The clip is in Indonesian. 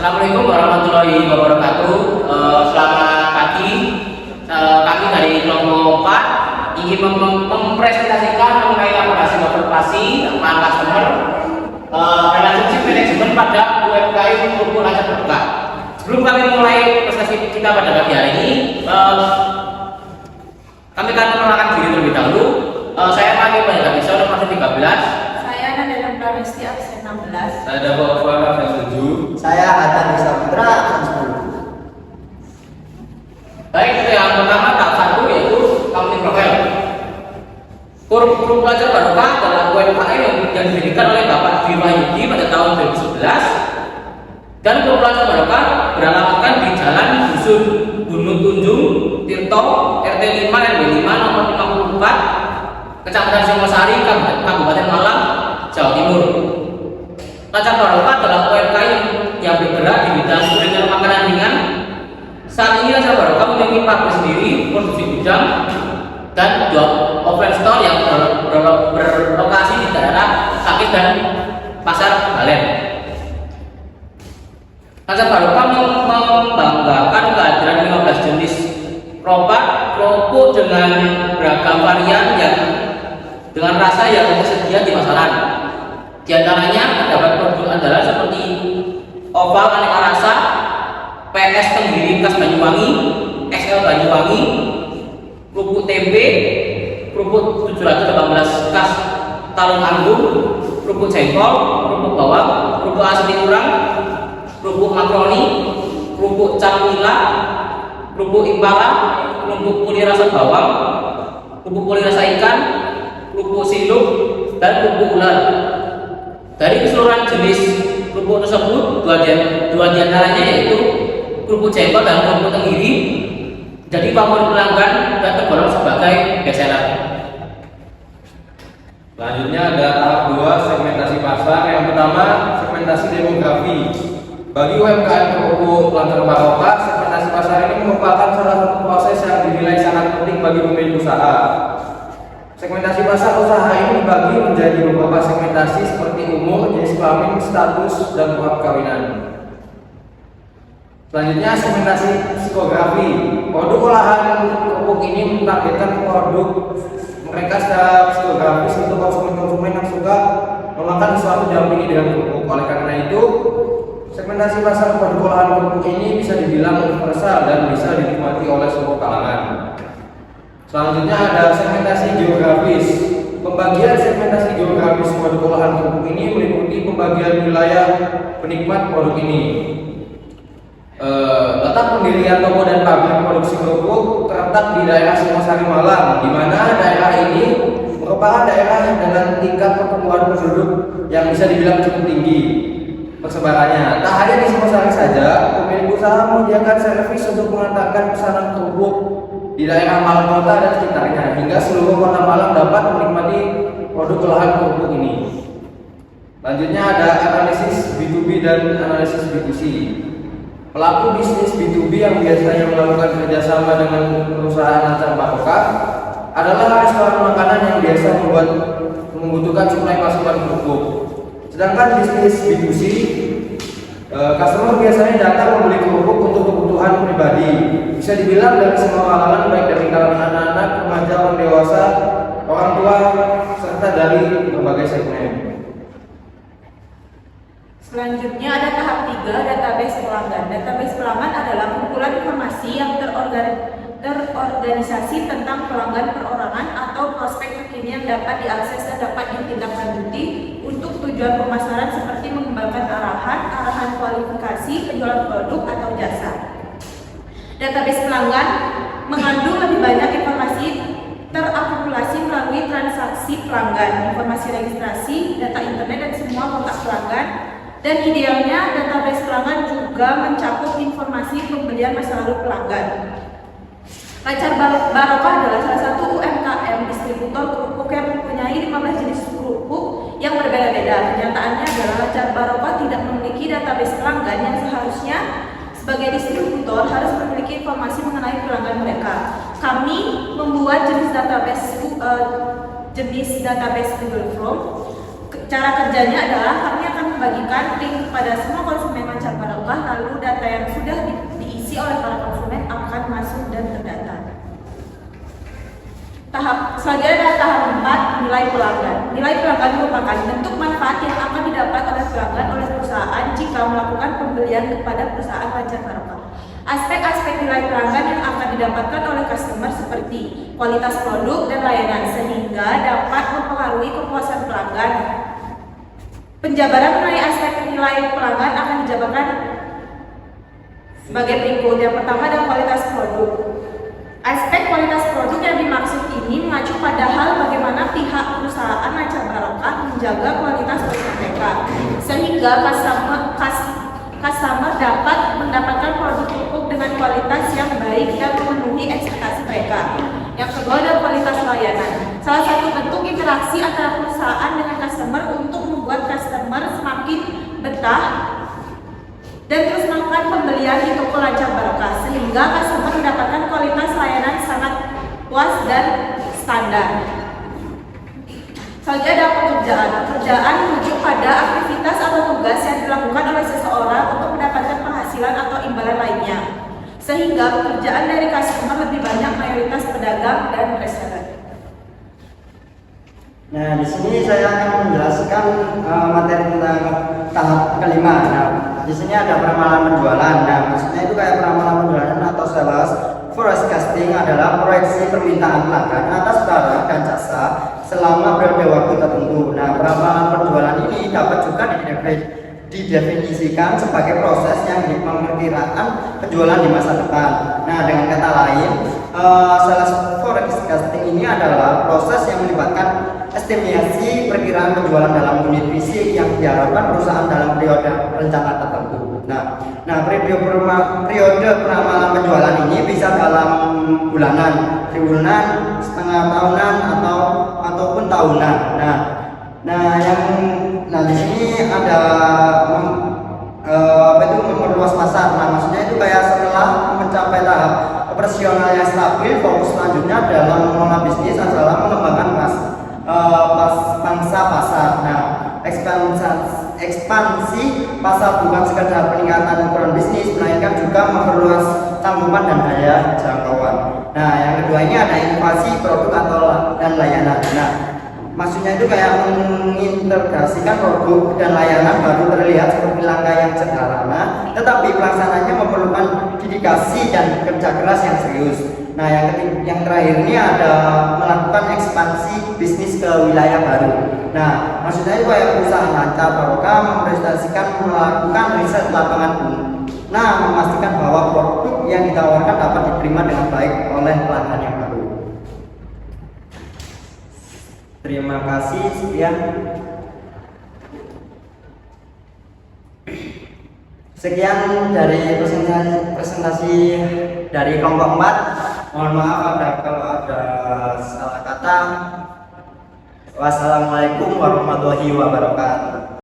Assalamualaikum warahmatullahi wabarakatuh. Selamat pagi. Kami dari kelompok 4 ingin mempresentasikan mengenai laborasi observasi teman customer relationship management pada UMKM Pupuk Lancar Berbuka. Sebelum kami mulai presentasi kita pada pagi hari ini, kami akan mengenalkan diri terlebih dahulu. Saya Pak Ibu Bisa nomor 13. Saya Nanda Pramesti absen 16. Saya Dapo Afwan absen 7. Saya Hatta Bisa Putra absen 10. Baik, yang pertama tahap 1 yaitu company profile. Pupuk Lancar Berbuka adalah UMKM yang didirikan oleh Bapak Dwi Wahyudi pada tahun 2011, dan Pupuk Lancar Berbuka beralamatkan di Jalan Dusun Gunung Tunjung, Tirto, RT 5 RW 5 nomor 54, Kecamatan Singosari, Kabupaten Malang, Jawa Timur. Lancar Berbuka adalah UMKM yang bergerak di bidang kuliner makanan ringan. Saat ini Lancar Berbuka memiliki pabrik sendiri, produksi gudang, dan 2 offline store yang berlokasi di daerah Sakit dan Pasar Balen. Lancar Berbuka membanggakan kehadiran 15 jenis kerupuk dengan beragam varian yang dengan rasa yang tersedia di pasaran. Di antaranya terdapat produk andalan seperti oval aneka rasa, PS Tenggiri khas Banyuwangi, XL Banyuwangi, kerupuk tempe, kerupuk 718 khas Talung Anggung, kerupuk jengkol, kerupuk bawang, kerupuk asli urang, kerupuk makroni, kerupuk camila, kerupuk impala, kerupuk puli rasa bawang, kerupuk puli rasa ikan, kerupuk siluk, dan kerupuk ular. Dari keseluruhan jenis kerupuk tersebut, dua diantaranya yaitu kerupuk jengkol dan kerupuk tenggiri jadi favorit pelanggan dan tergolong sebagai best seller. Selanjutnya ada tahap 2 segmentasi pasar. Yang pertama segmentasi demografi. Bagi UMKM Pupuk Lancar Berbuka, segmentasi pasar ini merupakan salah satu proses yang dinilai sangat penting bagi pemilik usaha. Segmentasi pasar usaha ini dibagi menjadi beberapa segmentasi seperti umur, jenis kelamin, status, dan perkawinan. Selanjutnya segmentasi psikografi. Produk olahan kerupuk ini menargetkan produk mereka secara psikografis untuk konsumen-konsumen yang suka memakan sesuatu didampingi dengan kerupuk. Oleh karena itu, segmentasi pasar produk olahan kerupuk ini bisa dibilang universal dan bisa dinikmati oleh semua kalangan. Selanjutnya ada segmentasi geografis. Pembagian segmentasi geografis produk olahan kerupuk ini meliputi pembagian wilayah penikmat produk ini. Letak pendirian toko dan pabrik produksi kerupuk terletak di daerah Singosari Malang, di mana daerah ini merupakan daerah dengan tingkat pertumbuhan penduduk yang bisa dibilang cukup tinggi persebarannya. Tak hanya di Singosari saja, pemilik usaha menyediakan servis untuk mengantarkan pesanan kerupuk di daerah Malang Kota dan sekitarnya, hingga seluruh kota Malang dapat menikmati produk olahan kerupuk ini. Selanjutnya ada analisis B2B dan analisis B2C. Pelaku bisnis B2B yang biasanya melakukan kerjasama dengan perusahaan Lancar Berbuka adalah restoran makanan yang biasa membutuhkan suplai pasukan kerupuk. Sedangkan bisnis B2C, customer biasanya datang membeli kerupuk untuk kebutuhan pribadi. Bisa dibilang dari semua kalangan, baik dari kalangan anak-anak, remaja, orang dewasa, orang tua, serta dari berbagai segmen. Selanjutnya ada tahap 3, database pelanggan. Database pelanggan adalah kumpulan informasi yang terorganisasi tentang pelanggan perorangan atau prospek terkini yang dapat diakses dan dapat ditindaklanjuti untuk tujuan pemasaran seperti mengembangkan arahan kualifikasi, penjualan produk atau jasa. Database pelanggan mengandung lebih banyak informasi terakumulasi melalui transaksi pelanggan, informasi registrasi, data internet, dan semua kontak pelanggan. Dan idealnya database pelanggan juga mencakup informasi pembelian masa lalu pelanggan. Lancar Berbuka adalah salah satu UMKM distributor kerupuk yang mempunyai 15 jenis kerupuk yang berbeda-beda. Kenyataannya adalah Lancar Berbuka tidak memiliki database pelanggan yang seharusnya sebagai distributor harus memiliki informasi mengenai pelanggan mereka. Kami membuat jenis database Google Form. Cara kerjanya adalah kami akan membagikan link kepada semua konsumen Lancar Berbuka barokah, lalu data yang sudah diisi oleh para konsumen akan masuk dan terdata. Selanjutnya adalah tahap 4, nilai pelanggan. Nilai pelanggan merupakan bentuk manfaat yang akan didapat oleh pelanggan oleh perusahaan jika melakukan pembelian kepada perusahaan Lancar Barokah. Aspek-aspek nilai pelanggan yang akan didapatkan oleh customer seperti kualitas produk dan layanan sehingga dapat mempengaruhi kepuasan pelanggan. Penjabaran mengenai aspek nilai pelanggan akan dijabarkan sebagai berikut. Yang pertama adalah kualitas produk. Aspek kualitas produk yang dimaksud ini mengacu pada hal bagaimana pihak perusahaan Lancar Barokah menjaga kualitas produk mereka sehingga customer dapat mendapatkan produk dengan kualitas yang baik dan memenuhi ekspektasi mereka. Yang kedua adalah kualitas layanan. Salah satu bentuk interaksi antara perusahaan dengan customer untuk membuat customer semakin betah dan terus melakukan pembelian di toko Lancar Barokah sehingga customer mendapatkan kualitas layanan sangat puas dan standar. Selanjutnya ada pekerjaan. Pekerjaan merujuk pada aktivitas atau tugas yang dilakukan oleh seseorang untuk mendapatkan penghasilan atau imbalan lainnya sehingga pekerjaan dari customer lebih banyak mayoritas pedagang dan reseller. Nah, di sini saya akan menjelaskan materi tentang tahap kelima. Nah, di sini ada peramalan penjualan. Nah, maksudnya itu kayak peramalan penjualan atau sales forecasting adalah proyeksi permintaan pelanggan atas barang dan jasa selama periode waktu tertentu. Nah, peramalan penjualan ini dapat juga didefinisikan sebagai proses yang memperkirakan penjualan di masa depan. Nah, dengan kata lain, sales forecasting ini adalah proses yang melibatkan estimasi perkiraan penjualan dalam unit fisik yang diharapkan perusahaan dalam periode rencana tertentu. Nah, periode peramalan penjualan ini bisa dalam bulanan, triwulan, setengah tahunan ataupun tahunan. Nah, di sini ada memperluas pasar. Nah, maksudnya itu kayak setelah mencapai tahap operasional yang stabil, fokus selanjutnya dalam mengelola bisnis adalah mengembangkan pangsa pasar. Nah, ekspansi pasar bukan sekedar peningkatan ukuran bisnis, melainkan juga memperluas cakupan dan daya jangkauan. Nah, yang kedua ini ada inovasi produk dan layanan. Nah, maksudnya itu kayak mengintegrasikan produk dan layanan baru terlihat seperti langkah yang sederhana, tetapi pelaksanaannya memerlukan dedikasi dan kerja keras yang serius. Nah, yang terakhir ini ada melakukan ekspansi bisnis ke wilayah baru. Nah, maksudnya itu kayak perusahaan Lancar Barokah mempresentasikan melakukan riset lapangan. Nah, memastikan bahwa produk yang ditawarkan dapat diterima dengan baik oleh pelanggan yang baru. Terima kasih, sekian. Sekian dari presentasi dari kelompok 4. Mohon maaf kalau ada salah kata. Wassalamualaikum warahmatullahi wabarakatuh.